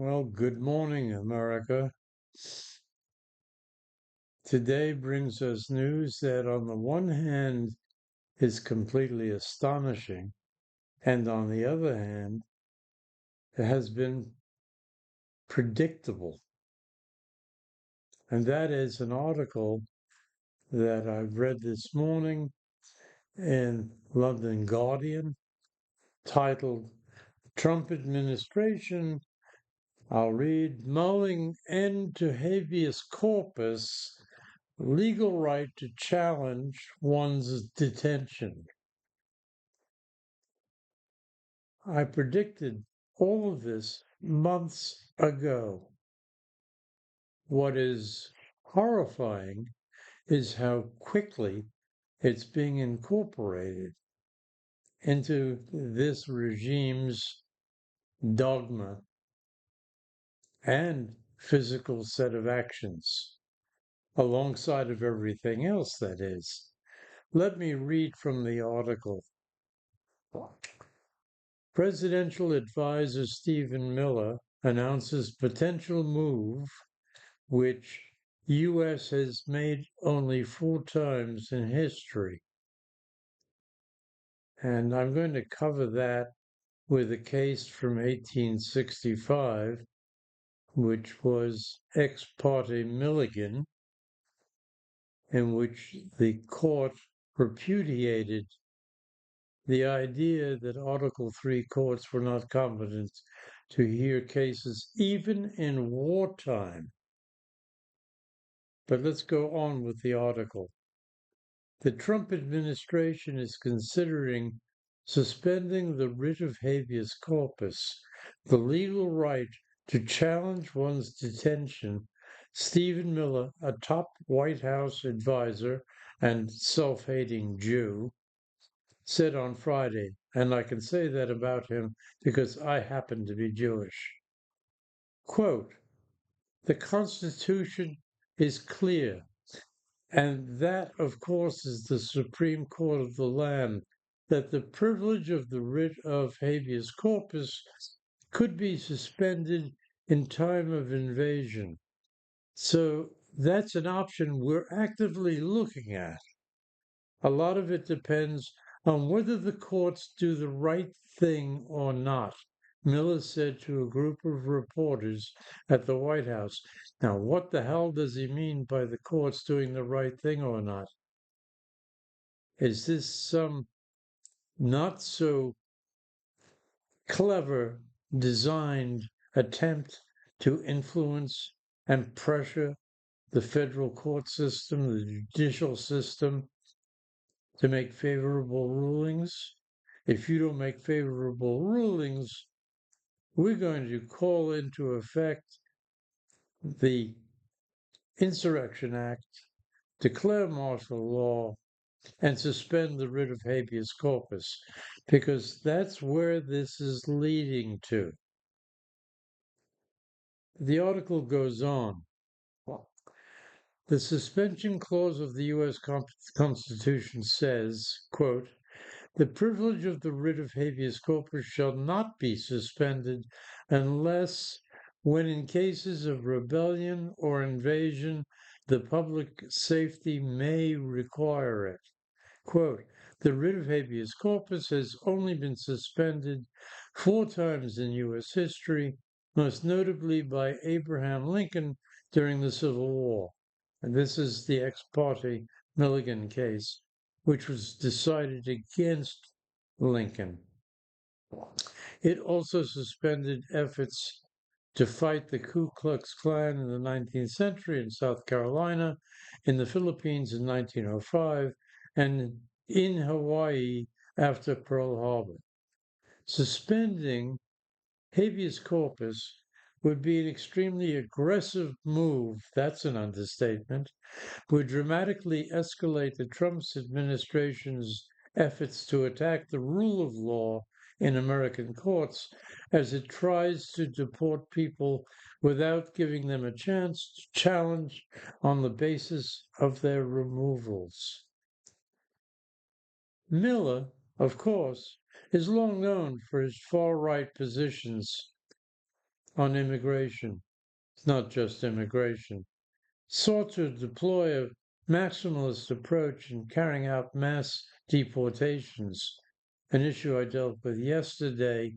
Well, good morning, America. Today brings us news that, on the one hand, is completely astonishing, and on the other hand, it has been predictable. And that is an article that I've read this morning in London Guardian titled Trump Administration, I'll read, mulling end to habeas corpus, legal right to challenge one's detention. I predicted all of this months ago. What is horrifying is how quickly it's being incorporated into this regime's dogma and physical set of actions, alongside of everything else, that is. Let me read from the article. Presidential advisor Stephen Miller announces potential move which U.S. has made only 4 times in history. And I'm going to cover that with a case from 1865, which was Ex parte Milligan, in which the court repudiated the idea that Article III courts were not competent to hear cases even in wartime. But let's go on with the article. The Trump administration is considering suspending the writ of habeas corpus, the legal right to challenge one's detention. Stephen Miller, a top White House advisor and self-hating Jew, said on Friday, and I can say that about him because I happen to be Jewish. Quote, the Constitution is clear, and that, of course, is the Supreme Court of the land, that the privilege of the writ of habeas corpus could be suspended in time of invasion. So that's an option we're actively looking at. A lot of it depends on whether the courts do the right thing or not, Miller said to a group of reporters at the White House. Now, what the hell does he mean by the courts doing the right thing or not? Is this some not so clever, designed attempt to influence and pressure the federal court system, the judicial system, to make favorable rulings? If you don't make favorable rulings, we're going to call into effect the Insurrection Act, declare martial law, and suspend the writ of habeas corpus, because that's where this is leading to. The article goes on. The suspension clause of the U.S. Constitution says, quote, the privilege of the writ of habeas corpus shall not be suspended unless, when in cases of rebellion or invasion, the public safety may require it. Quote, the writ of habeas corpus has only been suspended 4 times in U.S. history, most notably by Abraham Lincoln during the Civil War. And this is the ex parte Milligan case, which was decided against Lincoln. It also suspended efforts to fight the Ku Klux Klan in the 19th century in South Carolina, in the Philippines in 1905, and in Hawaii after Pearl Harbor. Suspending habeas corpus would be an extremely aggressive move, that's an understatement, would dramatically escalate the Trump administration's efforts to attack the rule of law in American courts as it tries to deport people without giving them a chance to challenge on the basis of their removals. Miller, of course, is long known for his far-right positions on immigration. It's not just immigration. Sought to deploy a maximalist approach in carrying out mass deportations, an issue I dealt with yesterday.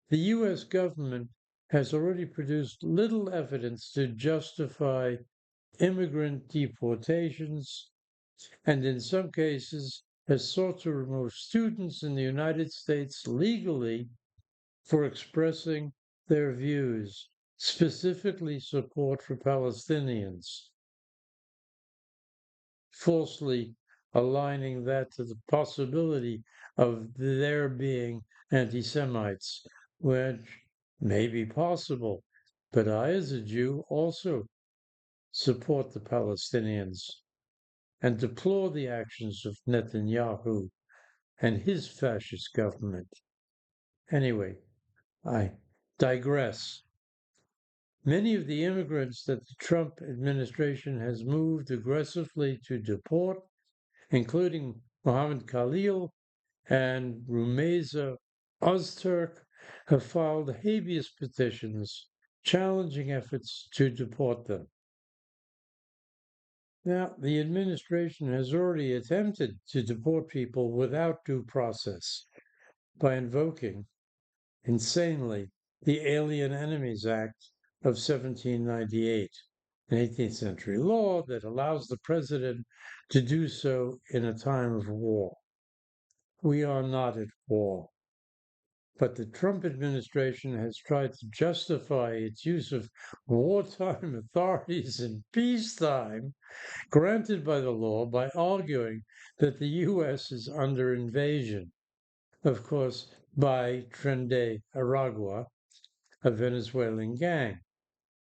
The U.S. government has already produced little evidence to justify immigrant deportations, and in some cases has sought to remove students in the United States legally for expressing their views, specifically support for Palestinians, falsely aligning that to the possibility of their being anti Semites, which may be possible. But I, as a Jew, also support the Palestinians and deplore the actions of Netanyahu and his fascist government. Anyway, I digress. Many of the immigrants that the Trump administration has moved aggressively to deport, including Mohammed Khalil and Rumeysa Ozturk, have filed habeas petitions challenging efforts to deport them. Now, the administration has already attempted to deport people without due process by invoking, insanely, the Alien Enemies Act of 1798, an 18th century law that allows the president to do so in a time of war. We are not at war. But the Trump administration has tried to justify its use of wartime authorities in peacetime granted by the law by arguing that the U.S. is under invasion, of course, by Tren de Aragua, a Venezuelan gang.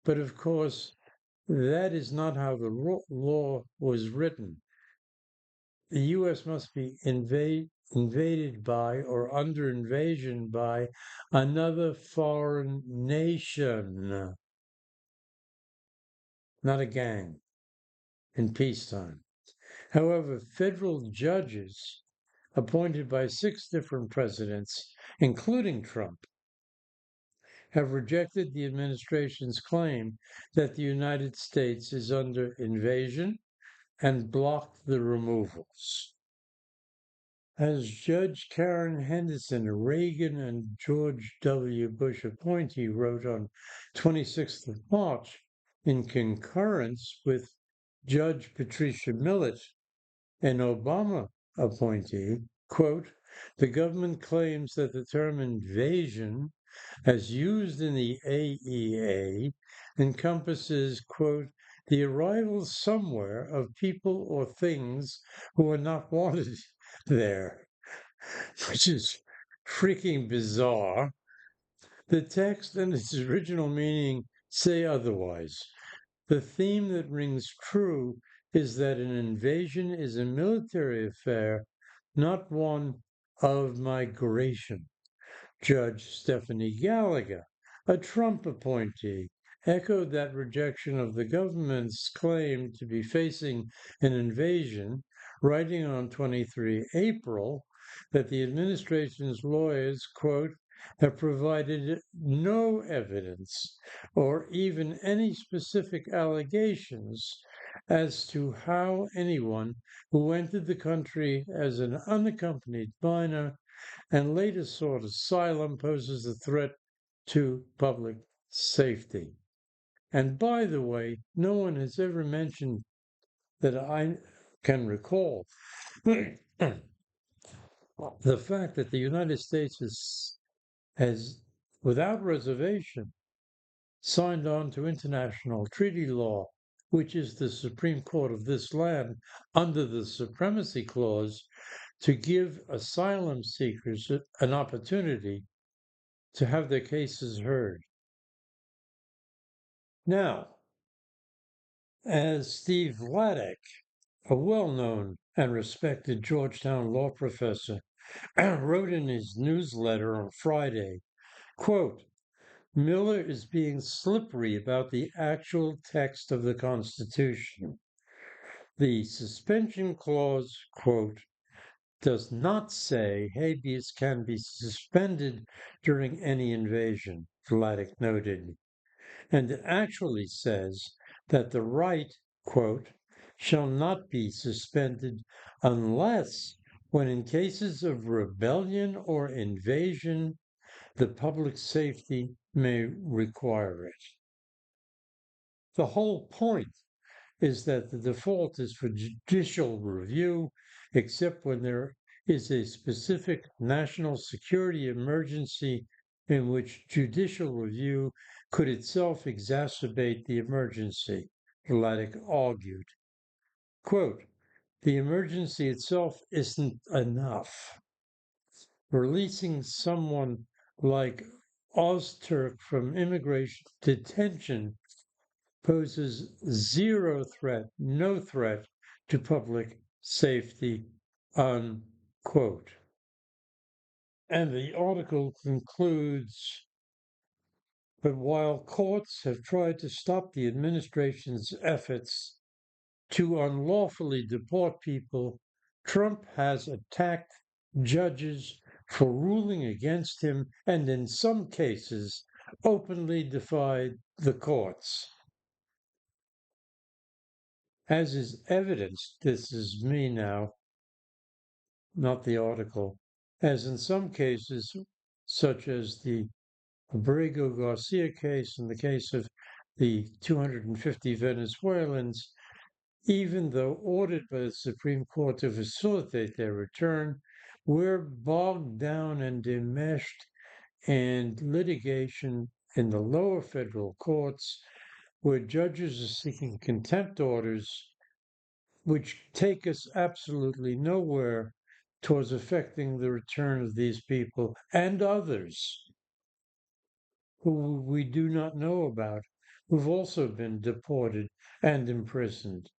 But of course, that is not how the law was written. The U.S. must be invaded by or under invasion by another foreign nation, not a gang, in peacetime. However, federal judges appointed by 6 different presidents, including Trump, have rejected the administration's claim that the United States is under invasion and blocked the removals. As Judge Karen Henderson, a Reagan and George W. Bush appointee, wrote on 26th of March, in concurrence with Judge Patricia Millett, an Obama appointee, quote, the government claims that the term invasion, as used in the AEA, encompasses, quote, the arrival somewhere of people or things who are not wanted there, which is freaking bizarre. The text and its original meaning say otherwise. The theme that rings true is that an invasion is a military affair, not one of migration. Judge Stephanie Gallagher, a Trump appointee, echoed that rejection of the government's claim to be facing an invasion, writing on 23 April that the administration's lawyers, quote, have provided no evidence or even any specific allegations as to how anyone who entered the country as an unaccompanied minor and later sought asylum poses a threat to public safety. And by the way, no one has ever mentioned that I can recall the fact that the United States has, without reservation, signed on to international treaty law, which is the Supreme Court of this land under the Supremacy Clause, to give asylum seekers an opportunity to have their cases heard. Now, as Steve Vladeck, a well-known and respected Georgetown law professor, wrote in his newsletter on Friday, quote, Miller is being slippery about the actual text of the Constitution. The suspension clause, quote, does not say habeas can be suspended during any invasion, Vladeck noted, and it actually says that the right, quote, shall not be suspended unless when in cases of rebellion or invasion, the public safety may require it. The whole point is that the default is for judicial review, except when there is a specific national security emergency in which judicial review could itself exacerbate the emergency, Vladeck argued. Quote, the emergency itself isn't enough. Releasing someone like Ozturk from immigration detention poses zero threat, no threat to public safety, unquote. And the article concludes, but while courts have tried to stop the administration's efforts to unlawfully deport people, Trump has attacked judges for ruling against him and in some cases openly defied the courts. As is evidenced, this is me now, not the article, as in some cases, such as the Abrego Garcia case and the case of the 250 Venezuelans, even though ordered by the Supreme Court to facilitate their return, we're bogged down and enmeshed in litigation in the lower federal courts where judges are seeking contempt orders which take us absolutely nowhere towards affecting the return of these people and others who we do not know about, who've also been deported and imprisoned.